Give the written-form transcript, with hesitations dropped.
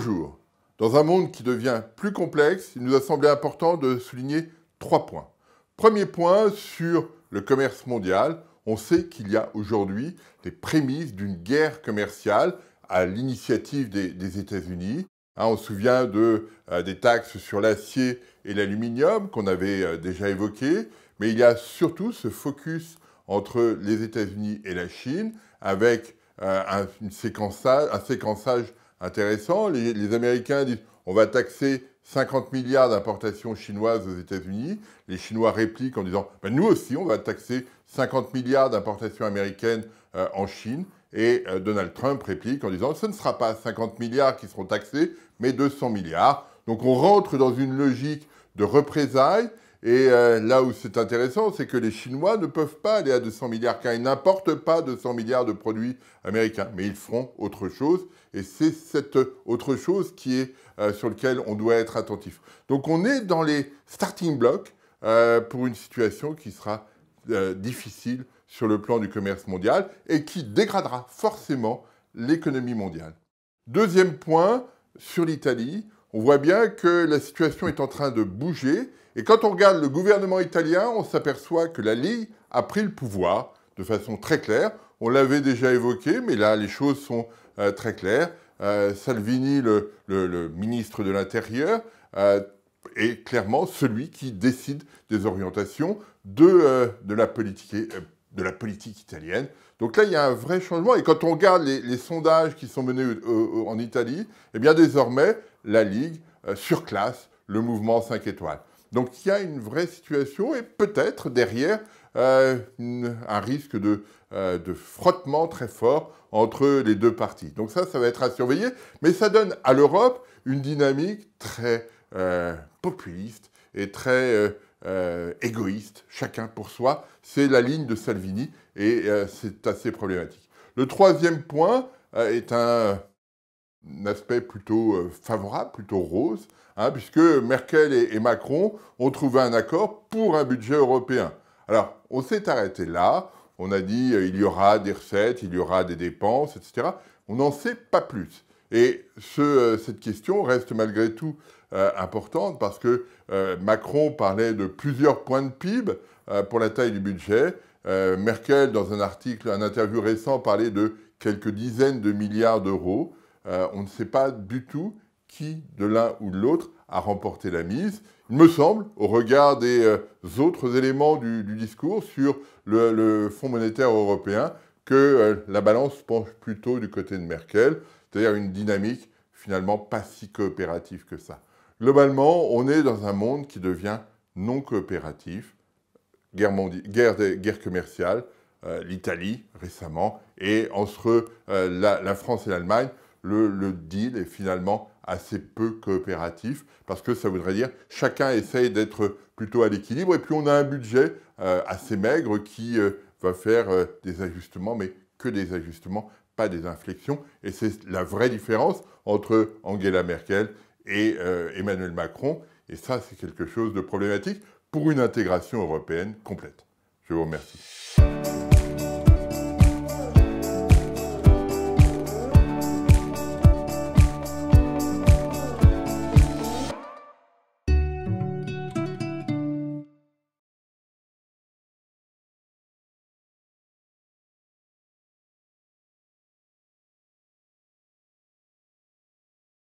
Bonjour. Dans un monde qui devient plus complexe, il nous a semblé important de souligner 3 points. Premier point, sur le commerce mondial, on sait qu'il y a aujourd'hui des prémices d'une guerre commerciale à l'initiative des États-Unis. On se souvient des taxes sur l'acier et l'aluminium qu'on avait déjà évoquées, mais il y a surtout ce focus entre les États-Unis et la Chine avec un séquençage intéressant. Les Américains disent on va taxer 50 milliards d'importations chinoises aux États-Unis. Les Chinois répliquent en disant nous aussi, on va taxer 50 milliards d'importations américaines en Chine. Et Donald Trump réplique en disant ce ne sera pas 50 milliards qui seront taxés, mais 200 milliards. Donc on rentre dans une logique de représailles. Et là où c'est intéressant, c'est que les Chinois ne peuvent pas aller à 200 milliards, car ils n'importent pas 200 milliards de produits américains, mais ils feront autre chose, et c'est cette autre chose qui est sur lequel on doit être attentif. Donc on est dans les starting blocks pour une situation qui sera difficile sur le plan du commerce mondial, et qui dégradera forcément l'économie mondiale. Deuxième point, sur l'Italie, on voit bien que la situation est en train de bouger. Et quand on regarde le gouvernement italien, on s'aperçoit que la Ligue a pris le pouvoir de façon très claire. On l'avait déjà évoqué, mais là, les choses sont très claires. Salvini, le ministre de l'Intérieur, est clairement celui qui décide des orientations de la politique italienne. Donc là, il y a un vrai changement. Et quand on regarde les sondages qui sont menés en Italie, eh bien désormais, la Ligue surclasse le mouvement 5 étoiles. Donc il y a une vraie situation et peut-être derrière un risque de frottement très fort entre les deux parties. Donc ça va être à surveiller. Mais ça donne à l'Europe une dynamique très populiste et très égoïste, chacun pour soi. C'est la ligne de Salvini et c'est assez problématique. Le troisième point est un aspect plutôt favorable, plutôt rose, puisque Merkel et Macron ont trouvé un accord pour un budget européen. Alors, on s'est arrêté là, on a dit il y aura des recettes, il y aura des dépenses, etc. On n'en sait pas plus. Et cette question reste malgré tout importante parce que Macron parlait de plusieurs points de PIB pour la taille du budget. Merkel, dans un interview récent, parlait de quelques dizaines de milliards d'euros. On ne sait pas du tout qui, de l'un ou de l'autre, a remporté la mise. Il me semble, au regard des autres éléments du discours sur le Fonds monétaire européen, que la balance penche plutôt du côté de Merkel, c'est-à-dire une dynamique finalement pas si coopérative que ça. Globalement, on est dans un monde qui devient non coopératif, guerre commerciale, l'Italie récemment, et entre la France et l'Allemagne, le deal est finalement assez peu coopératif, parce que ça voudrait dire chacun essaye d'être plutôt à l'équilibre, et puis on a un budget assez maigre qui va faire des ajustements, mais que des ajustements, pas des inflexions. Et c'est la vraie différence entre Angela Merkel et Emmanuel Macron. Et ça, c'est quelque chose de problématique pour une intégration européenne complète. Je vous remercie.